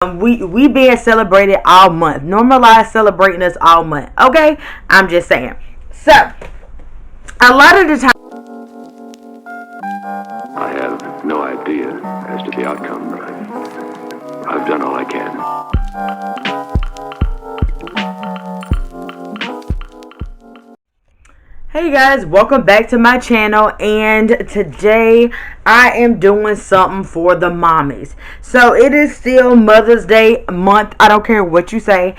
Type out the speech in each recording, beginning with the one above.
We being celebrated all month. Normalize celebrating us all month. Okay? I'm just saying. So, a lot of the time, I have no idea as to the outcome, but I've done all I can. hey guys, welcome back to my channel, and today I am doing something for the mommies. So it is still Mother's Day month. I don't care what you say.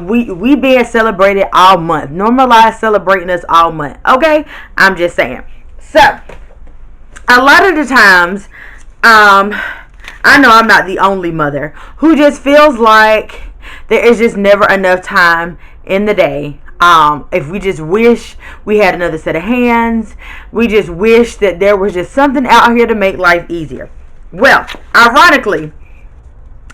We being celebrated all month. Normalize celebrating us all month. Okay? I'm just saying. So a lot of the times, I know I'm not the only mother who just feels like there is just never enough time in the day. If we just wish we had another set of hands, we just wish that there was just something out here to make life easier. Well, ironically,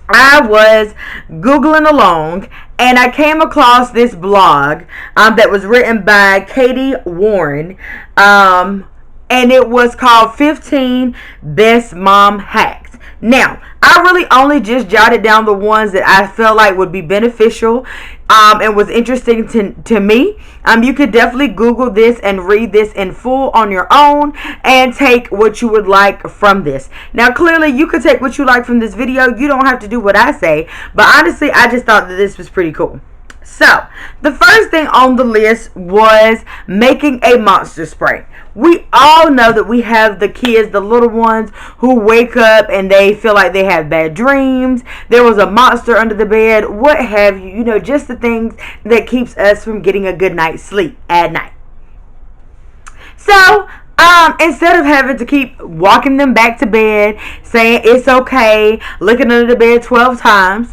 I was Googling along and I came across this blog that was written by Katie Warren. And it was called 15 Best Mom Hacks. Now, I really only just jotted down the ones that I felt like would be beneficial and was interesting to me. You could definitely Google this and read this in full on your own and take what you would like from this. Now, clearly, you could take what you like from this video. You don't have to do what I say. But honestly, I just thought that this was pretty cool. So, the first thing on the list was making a monster spray. We all know that we have the kids, the little ones, who wake up and they feel like they have bad dreams. There was a monster under the bed, what have you. You know, just the things that keeps us from getting a good night's sleep at night. So, instead of having to keep walking them back to bed, saying it's okay, looking under the bed 12 times,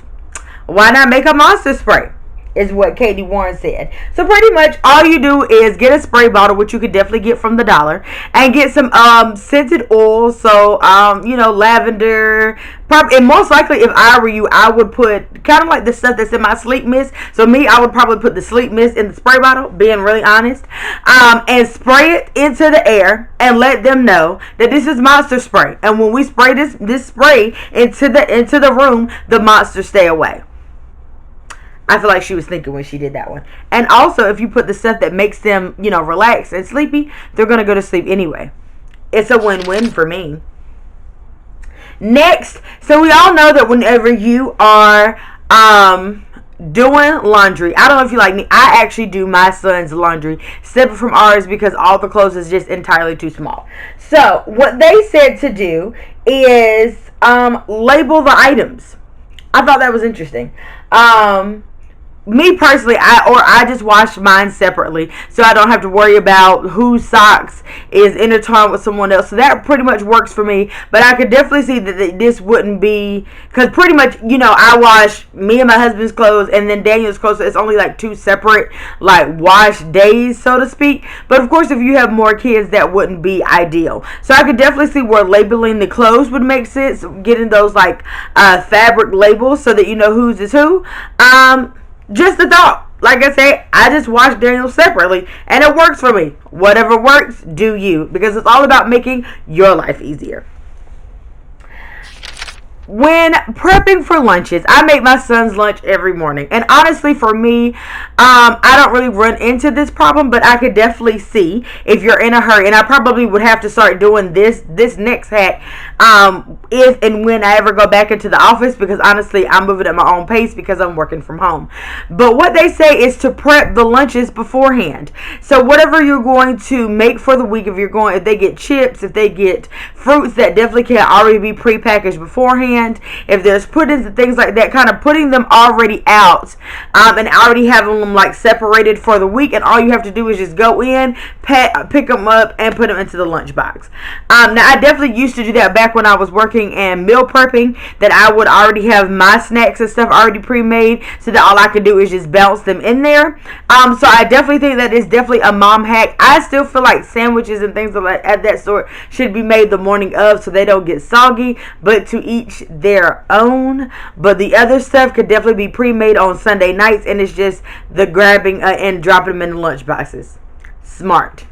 why not make a monster spray? Is what Katie Warren said. So pretty much all you do is get a spray bottle, which you could definitely get from the dollar, and get some scented oil. So you know, lavender. And most likely, if I were you, I would put kind of like the stuff that's in my sleep mist. So me, I would probably put the sleep mist in the spray bottle, being really honest, and spray it into the air and let them know that this is monster spray. And when we spray this spray into the room, the monsters stay away. I feel like she was thinking when she did that one. And also, if you put the stuff that makes them, you know, relax and sleepy, they're going to go to sleep anyway. It's a win-win for me. Next, so we all know that whenever you are doing laundry, I don't know if you like me, I actually do my son's laundry separate from ours because all the clothes is just entirely too small. So, what they said to do is label the items. I thought that was interesting. Me personally, I just wash mine separately, so I don't have to worry about whose socks is intertwined with someone else. So that pretty much works for me. But I could definitely see that this wouldn't be, because pretty much, you know, I wash me and my husband's clothes and then Daniel's clothes. So it's only like two separate, like, wash days, so to speak. But of course, if you have more kids, that wouldn't be ideal. So I could definitely see where labeling the clothes would make sense, getting those like fabric labels so that you know whose is who. Just a thought. Like I said, I just watch Daniel separately, and it works for me. Whatever works, do you. Because it's all about making your life easier. When prepping for lunches, I make my son's lunch every morning. And honestly, for me, I don't really run into this problem, but I could definitely see if you're in a hurry. And I probably would have to start doing this next hack if and when I ever go back into the office, because honestly, I'm moving at my own pace because I'm working from home. But what they say is to prep the lunches beforehand. So whatever you're going to make for the week, if they get chips, if they get fruits, that definitely can already be prepackaged beforehand. If there's puddings and things like that, kind of putting them already out and already having them like separated for the week, and all you have to do is just go in, pick them up, and put them into the lunchbox. Now, I definitely used to do that back when I was working and meal prepping, that I would already have my snacks and stuff already pre-made, so that all I could do is just bounce them in there. So I definitely think that is definitely a mom hack. I still feel like sandwiches and things of that sort should be made the morning of so they don't get soggy, but to each their own. But the other stuff could definitely be pre-made on Sunday nights, and it's just the grabbing and dropping them in the lunch boxes. Smart.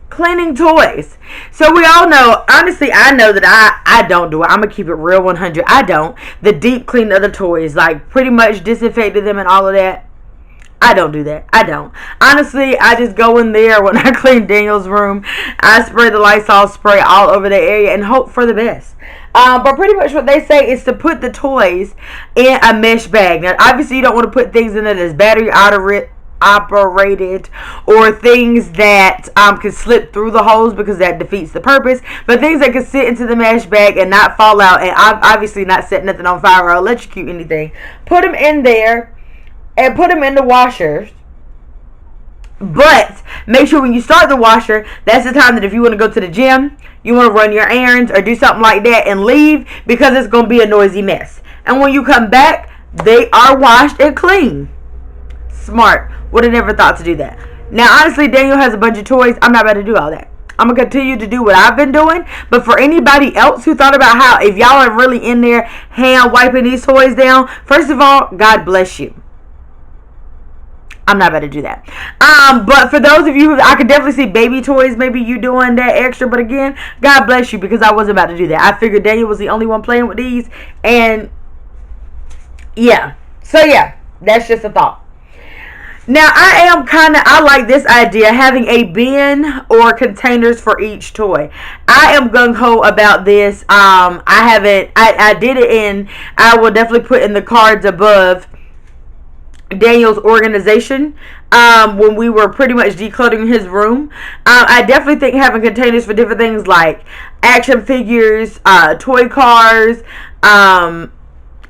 cleaning toys. So we all know, honestly, I know that I don't do it. I'm going to keep it real 100. I don't. The deep clean of the toys, like pretty much disinfected them and all of that. I don't do that. I don't. Honestly, I just go in there when I clean Daniel's room. I spray the Lysol spray all over the area and hope for the best. But pretty much what they say is to put the toys in a mesh bag. Now, obviously, you don't want to put things in there that's battery operated or things that can slip through the holes because that defeats the purpose. But things that can sit into the mesh bag and not fall out and obviously not set nothing on fire or electrocute anything. Put them in there. And put them in the washer. But make sure when you start the washer, that's the time that if you want to go to the gym, you want to run your errands or do something like that and leave, because it's going to be a noisy mess. And when you come back, they are washed and clean. Smart. Would have never thought to do that. Now, honestly, Daniel has a bunch of toys. I'm not about to do all that. I'm going to continue to do what I've been doing. But for anybody else who thought about how, if y'all are really in there hand wiping these toys down, first of all, God bless you. I'm not about to do that. But for those of you who, I could definitely see baby toys, maybe you doing that extra. But again, God bless you, because I wasn't about to do that. I figured Daniel was the only one playing with these. And yeah. So yeah, that's just a thought. Now, I like this idea, having a bin or containers for each toy. I am gung-ho about this. I did it in, I will definitely put in the cards above, Daniel's organization when we were pretty much decluttering his room. I definitely think having containers for different things like action figures, toy cars,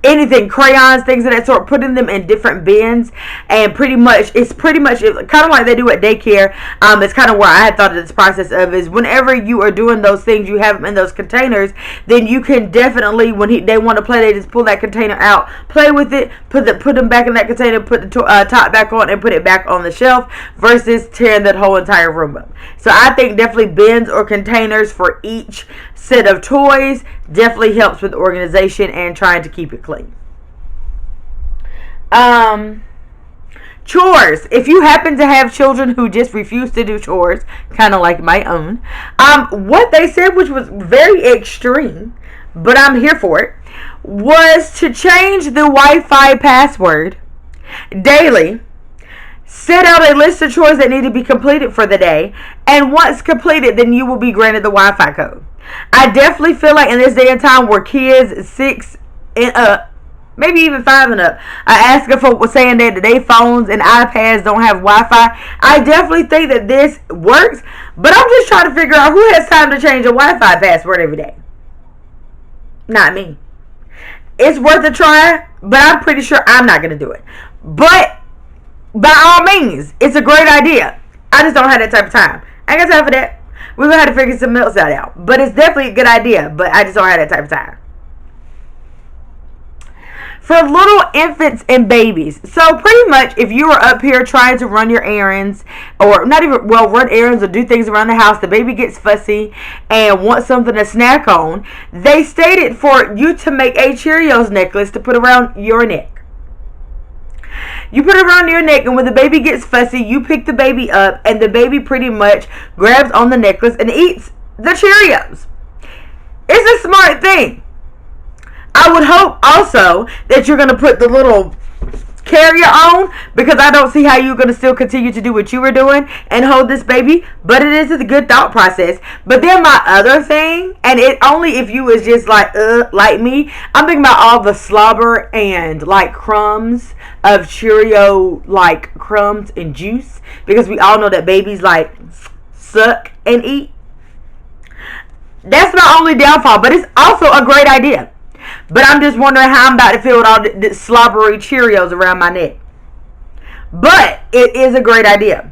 anything, crayons, things of that sort, putting them in different bins, and it's kind of like they do at daycare. It's kind of where I had thought of this process of is whenever you are doing those things, you have them in those containers, then you can definitely, when they want to play, they just pull that container out, play with it, put them back in that container, put the top back on, and put it back on the shelf, versus tearing that whole entire room up. So I think definitely bins or containers for each set of toys definitely helps with organization and trying to keep it clean. Chores. If you happen to have children who just refuse to do chores, kind of like my own, what they said, which was very extreme, but I'm here for it, was to change the Wi-Fi password daily, set out a list of chores that need to be completed for the day, and once completed, then you will be granted the Wi-Fi code. I definitely feel like in this day and time where kids 6 and up, maybe even 5 and up, are asking for saying that their phones and iPads don't have Wi-Fi, I definitely think that this works. But I'm just trying to figure out who has time to change a Wi-Fi password every day. Not me. It's worth a try, but I'm pretty sure I'm not going to do it. But by all means, it's a great idea. I just don't have that type of time. I ain't got time for that. We're going to have to figure something else out. But it's definitely a good idea. But I just don't have that type of time. For little infants and babies. So pretty much if you are up here trying to run your errands, or not even, run errands or do things around the house, the baby gets fussy and wants something to snack on, they stated for you to make a Cheerios necklace to put around your neck. You put it around your neck, and when the baby gets fussy, you pick the baby up, and the baby pretty much grabs on the necklace and eats the Cheerios. It's a smart thing. I would hope also that you're going to put the little carrier on, because I don't see how you're going to still continue to do what you were doing and hold this baby. But it is a good thought process. But then my other thing, and it only if you was just like me, I'm thinking about all the slobber and like crumbs of Cheerio, like crumbs and juice, because we all know that babies like suck and eat. That's my only downfall, but it's also a great idea. But I'm just wondering how I'm about to feel with all the slobbery Cheerios around my neck. But it is a great idea.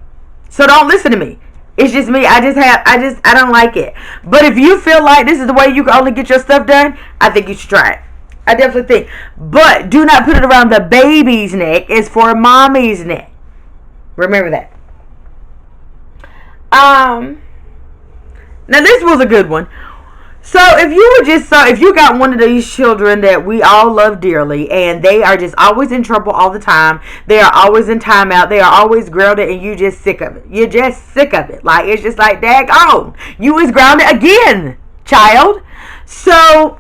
So don't listen to me. It's just me. I don't like it. But if you feel like this is the way you can only get your stuff done, I think you should try it. I definitely think. But do not put it around the baby's neck. It's for mommy's neck. Remember that. Now this was a good one. So if you got one of these children that we all love dearly, and they are just always in trouble all the time, they are always in timeout, they are always grounded, and you just sick of it. You're just sick of it. Like, it's just like, daggone, you was grounded again, child. So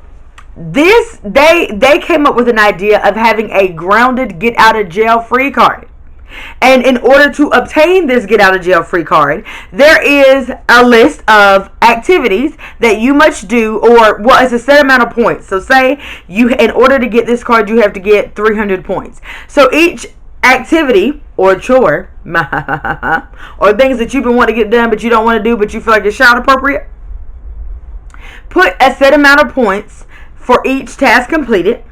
they came up with an idea of having a grounded get out of jail free card. And in order to obtain this get out of jail free card, there is a list of activities that you must do, or well, it's a set amount of points. So say in order to get this card, you have to get 300 points. So each activity or chore or things that you've been wanting to get done but you don't want to do but you feel like it's child appropriate, put a set amount of points for each task completed.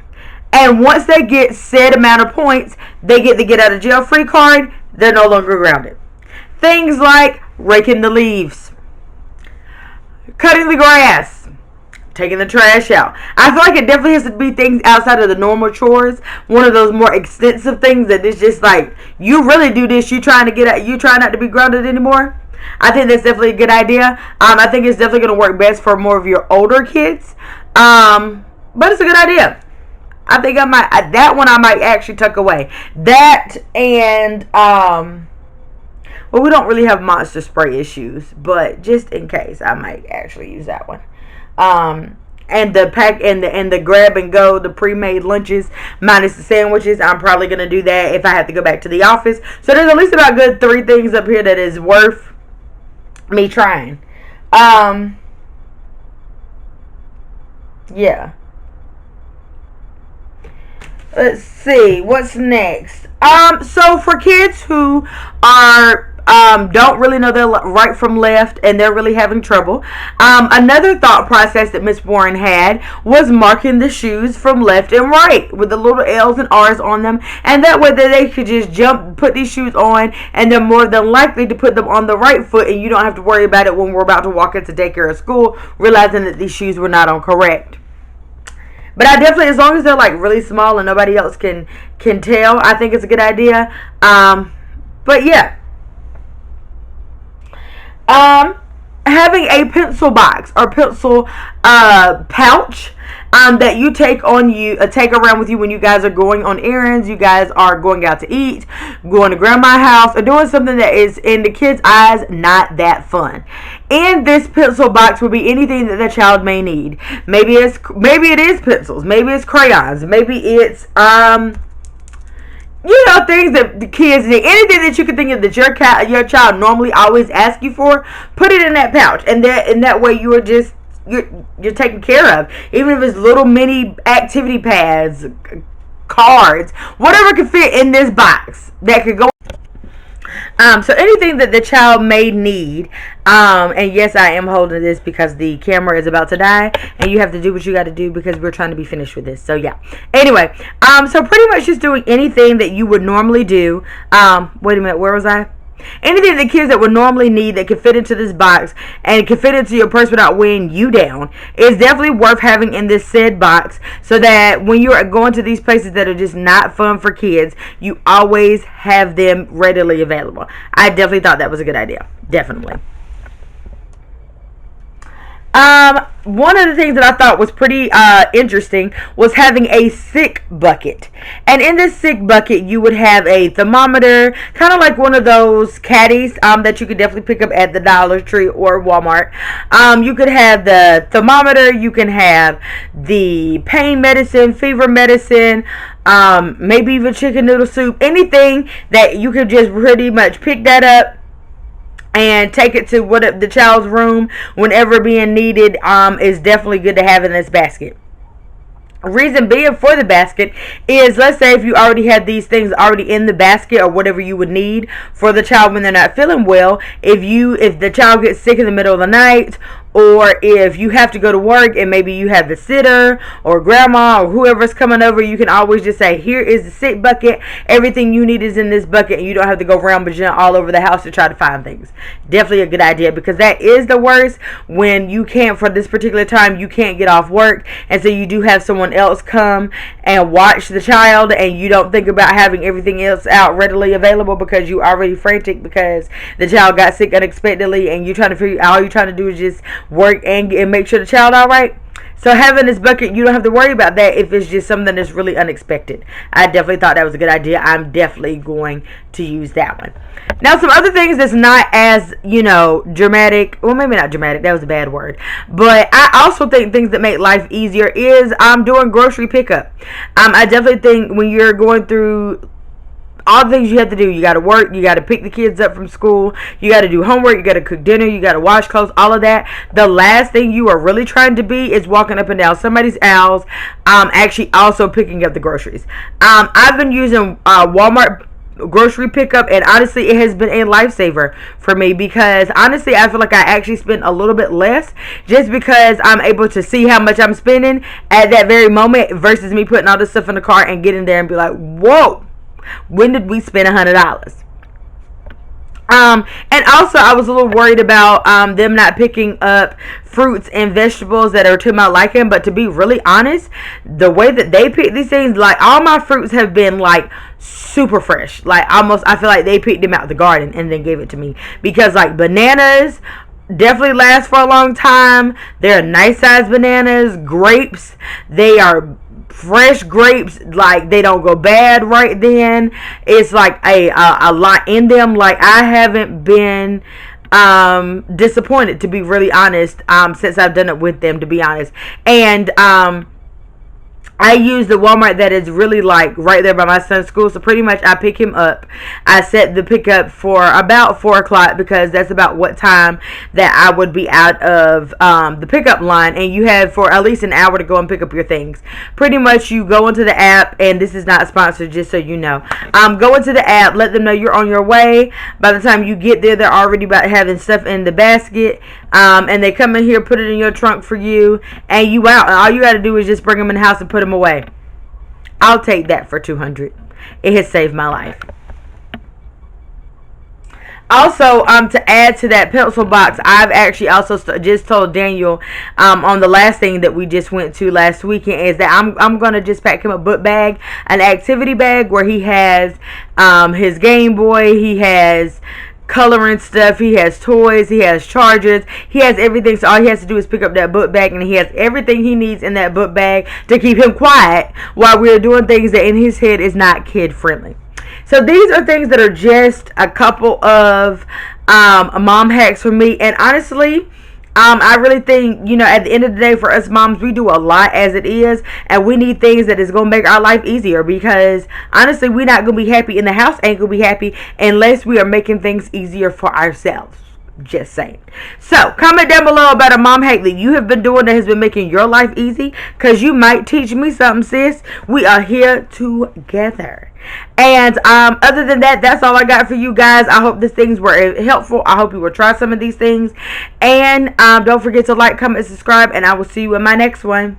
And once they get said amount of points, they get the get out of jail free card. They're no longer grounded. Things like raking the leaves, cutting the grass, taking the trash out. I feel like it definitely has to be things outside of the normal chores. One of those more extensive things that is just like, you really do this, you trying not to be grounded anymore. I think that's definitely a good idea. I think it's definitely going to work best for more of your older kids. But it's a good idea. I think that one I might actually tuck away. That and, well, we don't really have monster spray issues, but just in case, I might actually use that one. And the pack and the grab and go, the pre-made lunches minus the sandwiches, I'm probably going to do that if I have to go back to the office. So there's at least about good 3 things up here that is worth me trying. Yeah. Let's see what's next. So for kids who are don't really know their right from left and they're really having trouble, another thought process that Miss Warren had was marking the shoes from left and right with the little L's and R's on them, and that way that they could just put these shoes on, and they're more than likely to put them on the right foot, and you don't have to worry about it when we're about to walk into daycare or school, realizing that these shoes were not on correct. But I definitely, as long as they're like really small and nobody else can tell, I think it's a good idea. But yeah. Having a pencil box or pencil pouch that you take around with you when you guys are going on errands, you guys are going out to eat, going to grandma's house, or doing something that is in the kids' eyes not that fun. In this pencil box will be anything that the child may need. Maybe it is pencils, maybe it's crayons, maybe it's things that the kids need. Anything that you can think of that your child normally always asks you for, put it in that pouch, and that way you're taken care of. Even if it's little mini activity pads, cards, whatever can fit in this box that could go. So anything that the child may need, and yes, I am holding this because the camera is about to die, and you have to do what you got to do because we're trying to be finished with this. So yeah. Anyway, so pretty much just doing anything that you would normally do. Wait a minute, where was I? Anything the kids that would normally need that could fit into this box and can fit into your purse without weighing you down is definitely worth having in this said box, so that when you're going to these places that are just not fun for kids, you always have them readily available. I definitely thought that was a good idea. Definitely. One of the things that I thought was pretty interesting was having a sick bucket. And in this sick bucket, you would have a thermometer, kind of like one of those caddies that you could definitely pick up at the Dollar Tree or Walmart. You could have the thermometer, you can have the pain medicine, fever medicine, maybe even chicken noodle soup, anything that you could just pretty much pick that up and take it to the child's room whenever being needed. Is definitely good to have in this basket. Reason being for the basket is, let's say if you already had these things already in the basket or whatever you would need for the child when they're not feeling well, if the child gets sick in the middle of the night, or if you have to go to work and maybe you have the sitter or grandma or whoever's coming over, you can always just say, here is the sick bucket. Everything you need is in this bucket, and you don't have to go rummaging all over the house to try to find things. Definitely a good idea, because that is the worst when you can't, for this particular time, you can't get off work, and so you do have someone else come and watch the child, and you don't think about having everything else out readily available because you already frantic because the child got sick unexpectedly, and you're trying to figure all you're trying to do is just work and make sure the child all right. So having this bucket, you don't have to worry about that if it's just something that's really unexpected. I definitely thought that was a good idea. I'm definitely going to use that one. Now, some other things that's not as, dramatic. Well, maybe not dramatic. That was a bad word. But I also think things that make life easier is doing grocery pickup. I definitely think when you're going through all the things you have to do, you got to work, you got to pick the kids up from school, you got to do homework, you got to cook dinner, you got to wash clothes, all of that. The last thing you are really trying to be is walking up and down somebody's aisles, actually also picking up the groceries. I've been using Walmart grocery pickup, and honestly it has been a lifesaver for me because honestly I feel like I actually spend a little bit less just because I'm able to see how much I'm spending at that very moment versus me putting all this stuff in the car and getting there and be like, whoa, when did we spend $100? And also I was a little worried about them not picking up fruits and vegetables that are to my liking, but to be really honest, the way that they pick these things, like all my fruits have been like super fresh, like almost I feel like they picked them out the garden and then gave it to me, because like bananas definitely last for a long time. They're nice sized bananas. Grapes, they are fresh grapes, like they don't go bad right then. It's like a lot in them. Like I haven't been disappointed, to be really honest, since I've done it with them, to be honest. And I use the Walmart that is really like right there by my son's school. So pretty much I pick him up. I set the pickup for about 4 o'clock because that's about what time that I would be out of the pickup line. And you have for at least an hour to go and pick up your things. Pretty much you go into the app, and this is not sponsored, just so you know. Go into the app, let them know you're on your way. By the time you get there, they're already about having stuff in the basket. And they come in here, put it in your trunk for you, and you out. And all you got to do is just bring them in the house and put them away. I'll take that for $200. It has saved my life. Also, to add to that pencil box, I've actually also just told Daniel on the last thing that we just went to last weekend is that I'm going to just pack him a book bag, an activity bag where he has his Game Boy, he has coloring stuff, he has toys, he has chargers, he has everything. So all he has to do is pick up that book bag, and he has everything he needs in that book bag to keep him quiet while we're doing things that in his head is not kid friendly. So these are things that are just a couple of mom hacks for me. And honestly, I really think, at the end of the day, for us moms, we do a lot as it is, and we need things that is going to make our life easier, because honestly, we're not going to be happy, and the house ain't going to be happy unless we are making things easier for ourselves. Just saying. So comment down below about a mom hack that you have been doing that has been making your life easy, because you might teach me something, sis. We are here together. And other than that, that's all I got for you guys. I hope these things were helpful. I hope you will try some of these things. And don't forget to like, comment, subscribe, and I will see you in my next one.